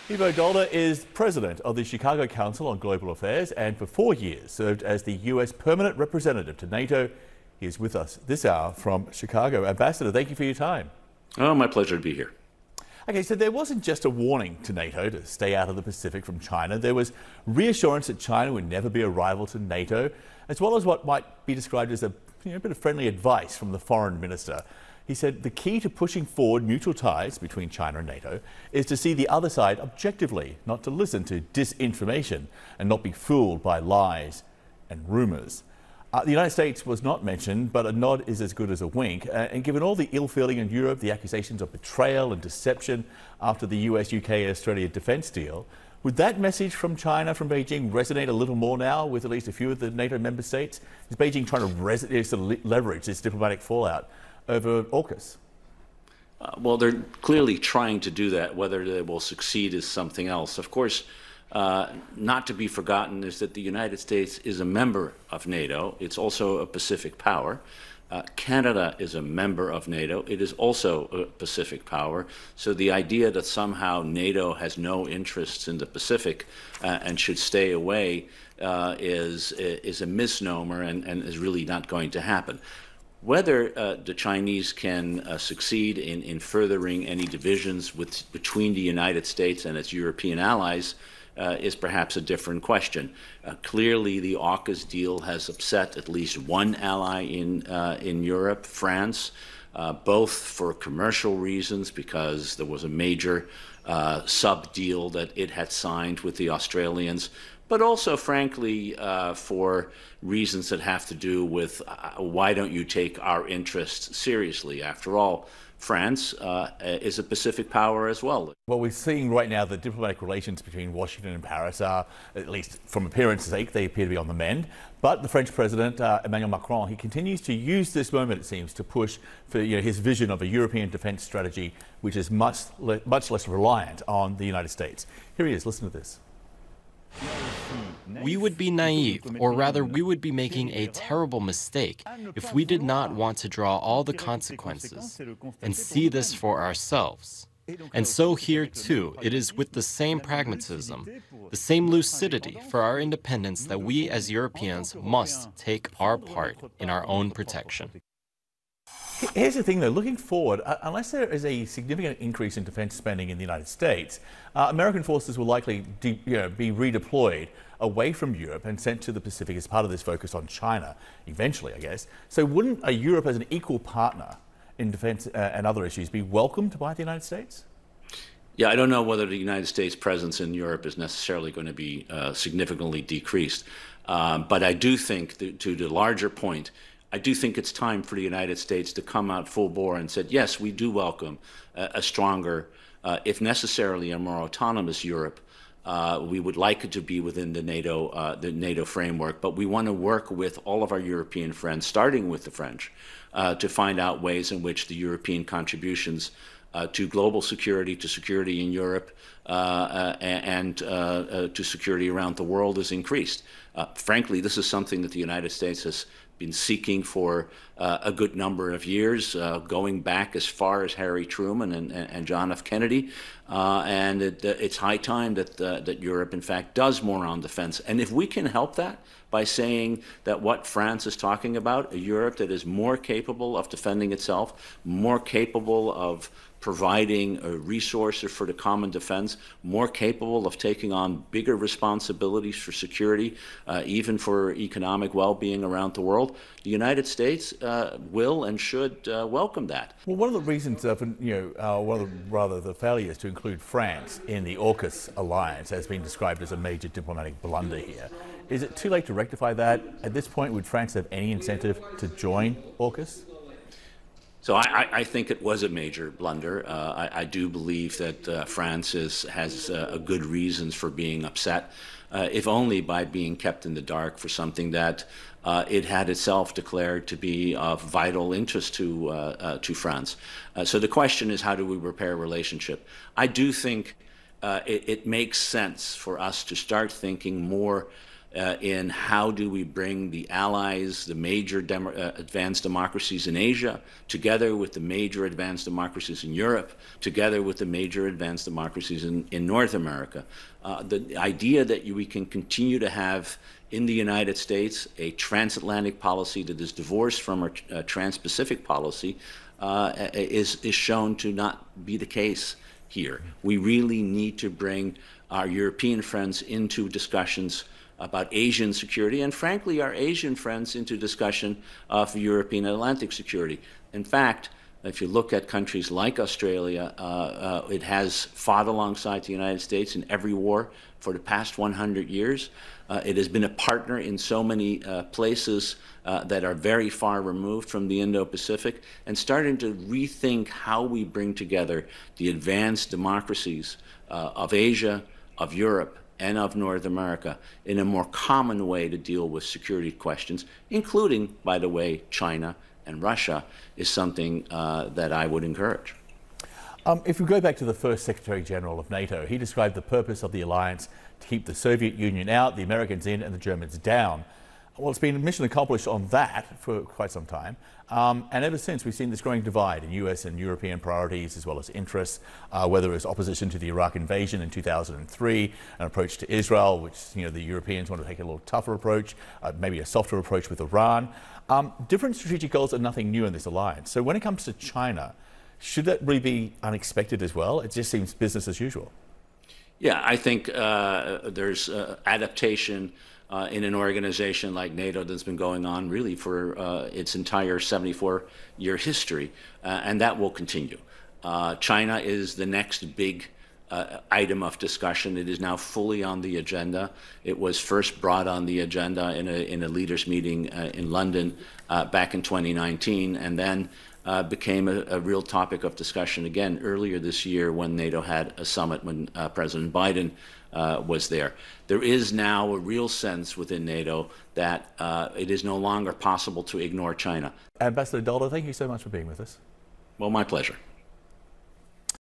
Daalder is president of the Chicago Council on Global Affairs and for 4 years served as the U.S. permanent representative to NATO. He is with us this hour from Chicago. Ambassador, thank you for your time. Oh, my pleasure to be here. Okay, so there wasn't just a warning to NATO to stay out of the Pacific from China. There was reassurance that China would never be a rival to NATO, as well as what might be described as a bit of friendly advice from the foreign minister. He said the key to pushing forward mutual ties between China and NATO is to see the other side objectively, not to listen to disinformation and not be fooled by lies and rumours. The United States was not mentioned, but a nod is as good as a wink. And given all the ill feeling in Europe, the accusations of betrayal and deception after the US, UK, Australia defence deal, would that message from China, from Beijing, resonate a little more now with at least a few of the NATO member states? Is Beijing trying to leverage this diplomatic fallout over AUKUS? Well, they're clearly trying to do that. Whether they will succeed is something else. Of course, not to be forgotten is that the United States is a member of NATO. It's also a Pacific power. Canada is a member of NATO. It is also a Pacific power. So the idea that somehow NATO has no interests in the Pacific and should stay away is a misnomer and is really not going to happen. Whether the Chinese can succeed in furthering any divisions between the United States and its European allies is perhaps a different question. Clearly, the AUKUS deal has upset at least one ally in Europe, France, both for commercial reasons, because there was a major sub-deal that it had signed with the Australians, but also, frankly, for reasons that have to do with why don't you take our interests seriously? After all, France is a Pacific power as well. Well, we're seeing right now the diplomatic relations between Washington and Paris are, at least from appearance's sake, they appear to be on the mend. But the French President, Emmanuel Macron, he continues to use this moment, it seems, to push for his vision of a European defence strategy which is much less reliant on the United States. Here he is, listen to this. We would be naive, or rather we would be making a terrible mistake if we did not want to draw all the consequences and see this for ourselves. And so here too, it is with the same pragmatism, the same lucidity for our independence that we as Europeans must take our part in our own protection. Here's the thing, though, looking forward, unless there is a significant increase in defence spending in the United States, American forces will likely be redeployed away from Europe and sent to the Pacific as part of this focus on China, eventually, I guess. So wouldn't a Europe as an equal partner in defence and other issues be welcomed by the United States? Yeah, I don't know whether the United States' presence in Europe is necessarily going to be significantly decreased. But I do think, to the larger point, I do think it's time for the United States to come out full bore and said, yes, we do welcome a stronger, if necessarily a more autonomous Europe. We would like it to be within the NATO framework, but we want to work with all of our European friends, starting with the French, to find out ways in which the European contributions to global security, to security in Europe, and to security around the world is increased. Frankly, this is something that the United States has been seeking for a good number of years, going back as far as Harry Truman and John F. Kennedy. And it's high time that Europe, in fact, does more on defense. And if we can help that by saying that what France is talking about, a Europe that is more capable of defending itself, more capable of providing resources for the common defense, more capable of taking on bigger responsibilities for security, even for economic well-being around the world, the United States will and should welcome that. Well, one of the reasons, one of the failures to include France in the AUKUS alliance has been described as a major diplomatic blunder here. Is it too late to rectify that? At this point, would France have any incentive to join AUKUS? So I think it was a major blunder. I do believe that France has good reasons for being upset, if only by being kept in the dark for something that it had itself declared to be of vital interest to France. So the question is, how do we repair a relationship? I do think it makes sense for us to start thinking more in how do we bring the allies, the major advanced democracies in Asia, together with the major advanced democracies in Europe, together with the major advanced democracies in North America. The idea that we can continue to have in the United States a transatlantic policy that is divorced from our trans-Pacific policy is shown to not be the case here. We really need to bring our European friends into discussions about Asian security, and frankly, our Asian friends into discussion of European Atlantic security. In fact, if you look at countries like Australia, it has fought alongside the United States in every war for the past 100 years. It has been a partner in so many places that are very far removed from the Indo-Pacific, and starting to rethink how we bring together the advanced democracies of Asia, of Europe, and of North America in a more common way to deal with security questions, including, by the way, China and Russia, is something that I would encourage. If we go back to the first Secretary General of NATO, he described the purpose of the alliance to keep the Soviet Union out, the Americans in, and the Germans down. Well, it's been mission accomplished on that for quite some time. And ever since, we've seen this growing divide in US and European priorities as well as interests, whether it's opposition to the Iraq invasion in 2003, an approach to Israel, which the Europeans want to take a little tougher approach, maybe a softer approach with Iran. Different strategic goals are nothing new in this alliance. So when it comes to China, should that really be unexpected as well? It just seems business as usual. Yeah, I think there's adaptation in an organization like NATO that's been going on really for its entire 74-year history, and that will continue. China is the next big item of discussion. It is now fully on the agenda. It was first brought on the agenda in a leaders' meeting in London back in 2019, and then became a real topic of discussion again earlier this year when NATO had a summit when President Biden was there. There is now a real sense within NATO that it is no longer possible to ignore China. Ambassador Daalder, thank you so much for being with us. Well, my pleasure.